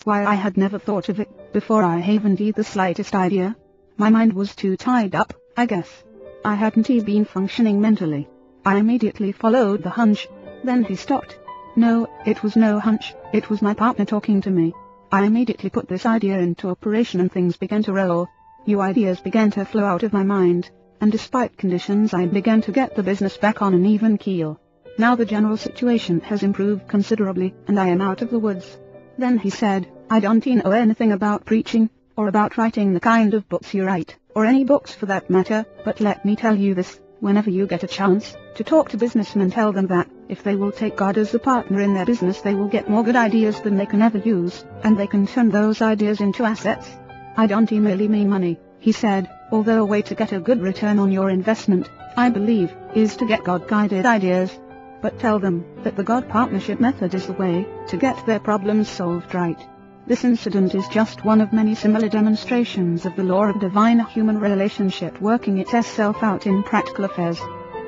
Why, I had never thought of it before. I haven't the slightest idea. My mind was too tied up, I guess. I hadn't been functioning mentally. I immediately followed the hunch. Then he stopped. No, it was no hunch, it was my partner talking to me. I immediately put this idea into operation and things began to roll. New ideas began to flow out of my mind, and despite conditions I began to get the business back on an even keel. Now the general situation has improved considerably and I am out of the woods. Then he said, I don't know anything about preaching, or about writing the kind of books you write, or any books for that matter, but let me tell you this, whenever you get a chance to talk to businessmen, tell them that, if they will take God as a partner in their business, they will get more good ideas than they can ever use, and they can turn those ideas into assets. I don't merely mean money, he said, although a way to get a good return on your investment, I believe, is to get God-guided ideas. But tell them that the God partnership method is the way to get their problems solved right. This incident is just one of many similar demonstrations of the law of divine-human relationship working itself out in practical affairs.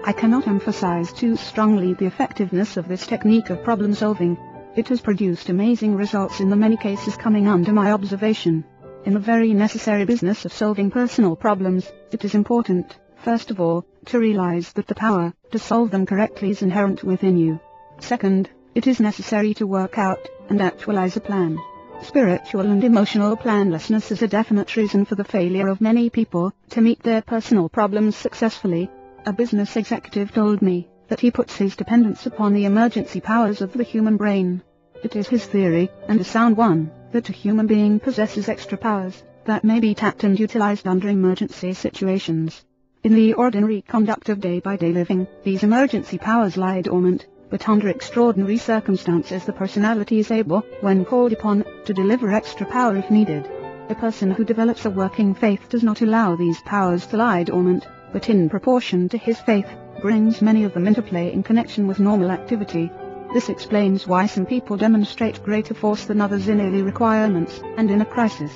I cannot emphasize too strongly the effectiveness of this technique of problem solving. It has produced amazing results in the many cases coming under my observation. In the very necessary business of solving personal problems, it is important, first of all, to realize that the power to solve them correctly is inherent within you. Second, it is necessary to work out and actualize a plan. Spiritual and emotional planlessness is a definite reason for the failure of many people to meet their personal problems successfully. A business executive told me that he puts his dependence upon the emergency powers of the human brain. It is his theory, and a sound one, that a human being possesses extra powers that may be tapped and utilized under emergency situations. In the ordinary conduct of day-by-day living, these emergency powers lie dormant, but under extraordinary circumstances the personality is able, when called upon, to deliver extra power if needed. A person who develops a working faith does not allow these powers to lie dormant, but in proportion to his faith, brings many of them into play in connection with normal activity. This explains why some people demonstrate greater force than others in early requirements, and in a crisis.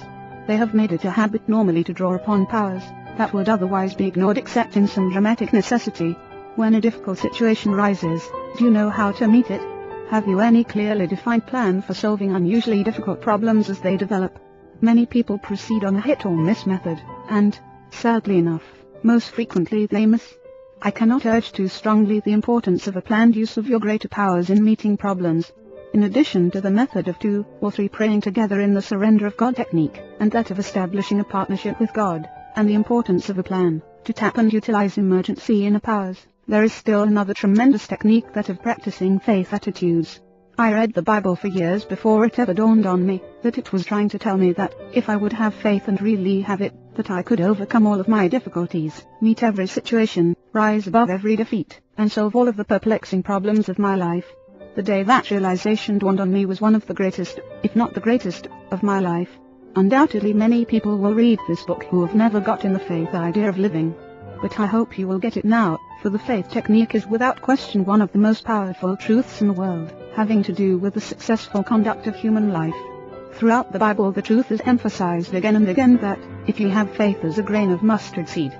They have made it a habit normally to draw upon powers that would otherwise be ignored except in some dramatic necessity. When a difficult situation rises, do you know how to meet it? Have you any clearly defined plan for solving unusually difficult problems as they develop? Many people proceed on a hit-or-miss method, and, sadly enough, most frequently they miss. I cannot urge too strongly the importance of a planned use of your greater powers in meeting problems. In addition to the method of 2 or 3 praying together in the surrender of God technique, and that of establishing a partnership with God, and the importance of a plan to tap and utilize emergency inner powers, there is still another tremendous technique, that of practicing faith attitudes. I read the Bible for years before it ever dawned on me that it was trying to tell me that, if I would have faith and really have it, that I could overcome all of my difficulties, meet every situation, rise above every defeat, and solve all of the perplexing problems of my life. The day that realization dawned on me was one of the greatest, if not the greatest, of my life. Undoubtedly many people will read this book who have never gotten the faith idea of living. But I hope you will get it now, for the faith technique is without question one of the most powerful truths in the world, having to do with the successful conduct of human life. Throughout the Bible the truth is emphasized again and again that, if you have faith as a grain of mustard seed,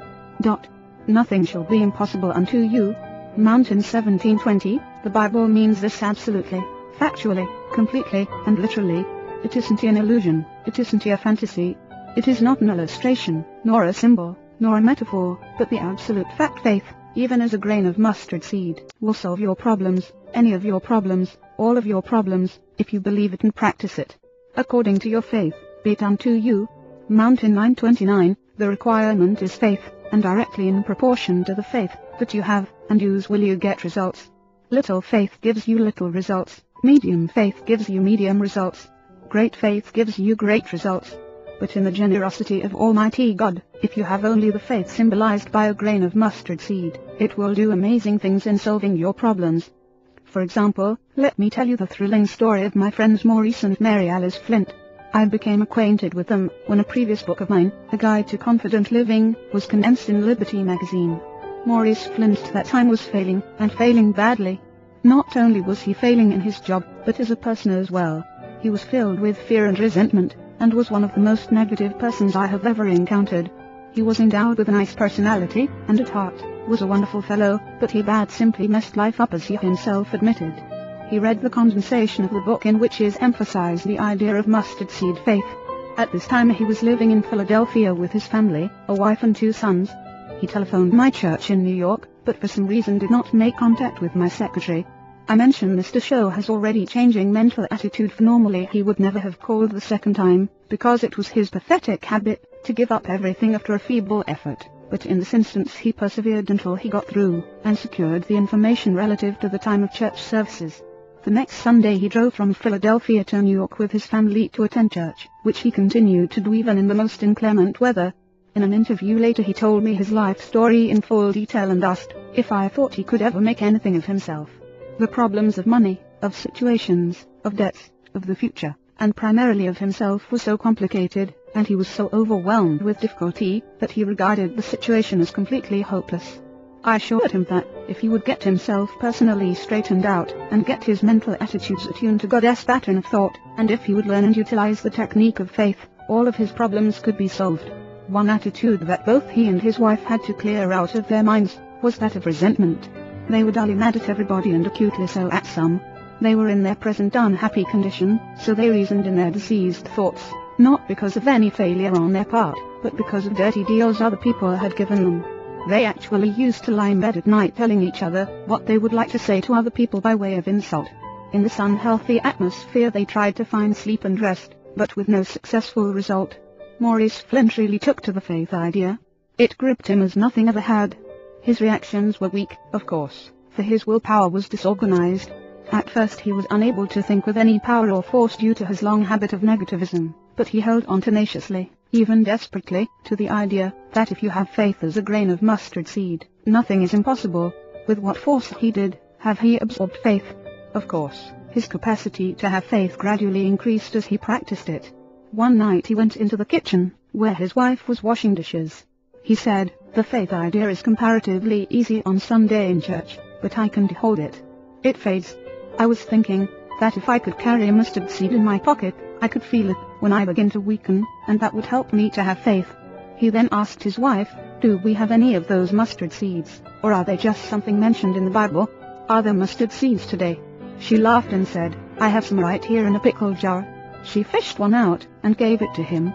nothing shall be impossible unto you. Mountain 1720, the Bible means this absolutely, factually, completely, and literally. It isn't an illusion, it isn't a fantasy. It is not an illustration, nor a symbol, nor a metaphor, but the absolute fact. Faith, even as a grain of mustard seed, will solve your problems, any of your problems, all of your problems, if you believe it and practice it. According to your faith, be it unto you. Mountain 929, the requirement is faith, and directly in proportion to the faith that you have and use will you get results. Little faith gives you little results, medium faith gives you medium results. Great faith gives you great results. But in the generosity of Almighty God, if you have only the faith symbolized by a grain of mustard seed, it will do amazing things in solving your problems. For example, let me tell you the thrilling story of my friends Maurice and Mary Alice Flint. I became acquainted with them when a previous book of mine, A Guide to Confident Living, was condensed in Liberty magazine. Maurice Flint at that time was failing, and failing badly. Not only was he failing in his job, but as a person as well. He was filled with fear and resentment, and was one of the most negative persons I have ever encountered. He was endowed with a nice personality, and at heart, was a wonderful fellow, but he had simply messed life up, as he himself admitted. He read the condensation of the book in which is emphasized the idea of mustard seed faith. At this time he was living in Philadelphia with his family, a wife and 2 sons. He telephoned my church in New York, but for some reason did not make contact with my secretary. I mention this to show his already changing mental attitude, for normally he would never have called the second time, because it was his pathetic habit to give up everything after a feeble effort. But in this instance he persevered until he got through, and secured the information relative to the time of church services. The next Sunday he drove from Philadelphia to New York with his family to attend church, which he continued to do even in the most inclement weather. In an interview later he told me his life story in full detail and asked if I thought he could ever make anything of himself. The problems of money, of situations, of debts, of the future, and primarily of himself were so complicated, and he was so overwhelmed with difficulty, that he regarded the situation as completely hopeless. I assured him that, if he would get himself personally straightened out, and get his mental attitudes attuned to God's pattern of thought, and if he would learn and utilize the technique of faith, all of his problems could be solved. One attitude that both he and his wife had to clear out of their minds was that of resentment. They were dully mad at everybody and acutely so at some. They were in their present unhappy condition, so they reasoned in their diseased thoughts, not because of any failure on their part, but because of dirty deals other people had given them. They actually used to lie in bed at night telling each other what they would like to say to other people by way of insult. In this unhealthy atmosphere they tried to find sleep and rest, but with no successful result. Maurice Flint really took to the faith idea. It gripped him as nothing ever had. His reactions were weak, of course, for his willpower was disorganized. At first he was unable to think with any power or force due to his long habit of negativism, but he held on tenaciously, even desperately, to the idea that if you have faith as a grain of mustard seed, nothing is impossible. With what force he did have he absorbed faith? Of course, his capacity to have faith gradually increased as he practiced it. One night he went into the kitchen, where his wife was washing dishes. He said, "The faith idea is comparatively easy on Sunday in church, but I can't hold it. It fades. I was thinking that if I could carry a mustard seed in my pocket, I could feel it when I begin to weaken, and that would help me to have faith." He then asked his wife, "Do we have any of those mustard seeds, or are they just something mentioned in the Bible? Are there mustard seeds today?" She laughed and said, "I have some right here in a pickle jar." She fished one out, and gave it to him.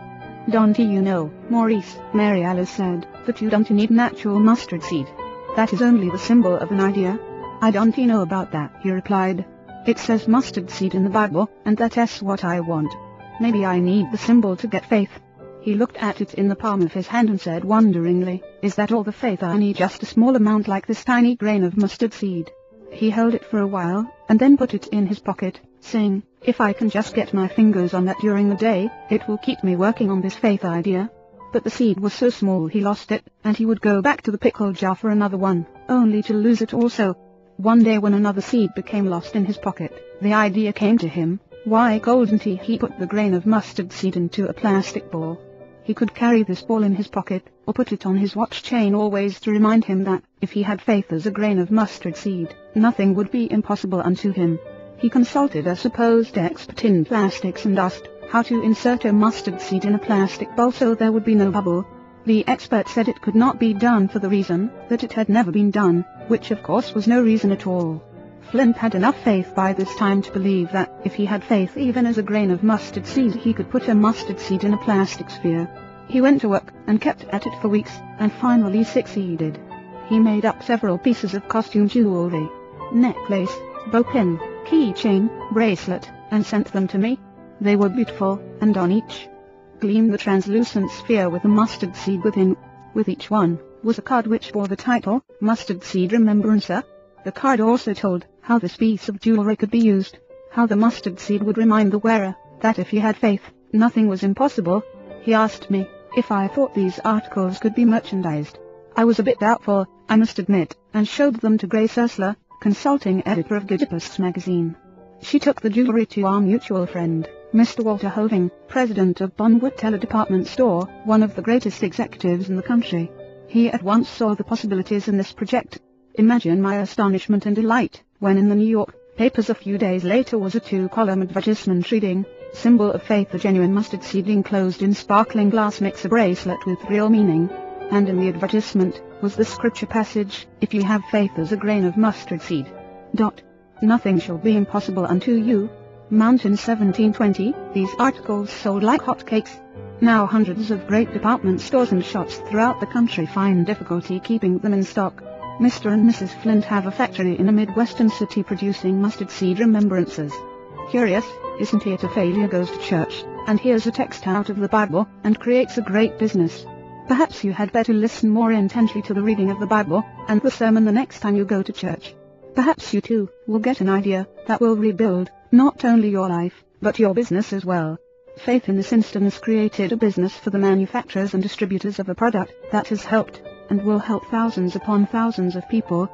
"Don't you know, Maurice," Mary Alice said, "that you don't need natural mustard seed? That is only the symbol of an idea." "I don't know about that," he replied. "It says mustard seed in the Bible, and that's what I want. Maybe I need the symbol to get faith." He looked at it in the palm of his hand and said wonderingly, "Is that all the faith I need, just a small amount like this tiny grain of mustard seed?" He held it for a while, and then put it in his pocket, saying, "If I can just get my fingers on that during the day, it will keep me working on this faith idea." But the seed was so small he lost it, and he would go back to the pickle jar for another one, only to lose it also. One day when another seed became lost in his pocket, the idea came to him, why couldn't he put the grain of mustard seed into a plastic ball? He could carry this ball in his pocket, or put it on his watch chain always to remind him that, if he had faith as a grain of mustard seed, nothing would be impossible unto him. He consulted a supposed expert in plastics and asked how to insert a mustard seed in a plastic bowl so there would be no bubble. The expert said it could not be done for the reason that it had never been done, which of course was no reason at all. Flint had enough faith by this time to believe that if he had faith even as a grain of mustard seed he could put a mustard seed in a plastic sphere. He went to work and kept at it for weeks, and finally succeeded. He made up several pieces of costume jewelry, necklace, bow pin, keychain, bracelet, and sent them to me. They were beautiful, and on each gleamed the translucent sphere with a mustard seed within. With each one was a card which bore the title, Mustard Seed Remembrancer. The card also told how this piece of jewelry could be used, how the mustard seed would remind the wearer that if he had faith, nothing was impossible. He asked me if I thought these articles could be merchandised. I was a bit doubtful, I must admit, and showed them to Grace Ursula, consulting editor of Gidipus magazine. She took the jewelry to our mutual friend, Mr. Walter Hoving, president of Bonwood Teller Department Store, one of the greatest executives in the country. He at once saw the possibilities in this project. Imagine my astonishment and delight, when in the New York papers a few days later was a 2-column advertisement reading, "Symbol of faith, a genuine mustard seed enclosed in sparkling glass makes a bracelet with real meaning." And in the advertisement was the scripture passage, "If you have faith as a grain of mustard seed." Nothing shall be impossible unto you. Mountain 1720. These articles sold like hotcakes. Now hundreds of great department stores and shops throughout the country find difficulty keeping them in stock. Mr. and Mrs. Flint have a factory in a Midwestern city producing mustard seed remembrances. Curious, isn't it? A failure goes to church, and hears a text out of the Bible, and creates a great business. Perhaps you had better listen more intently to the reading of the Bible, and the sermon the next time you go to church. Perhaps you too will get an idea that will rebuild, not only your life, but your business as well. Faith in this instance created a business for the manufacturers and distributors of a product that has helped, and will help thousands upon thousands of people,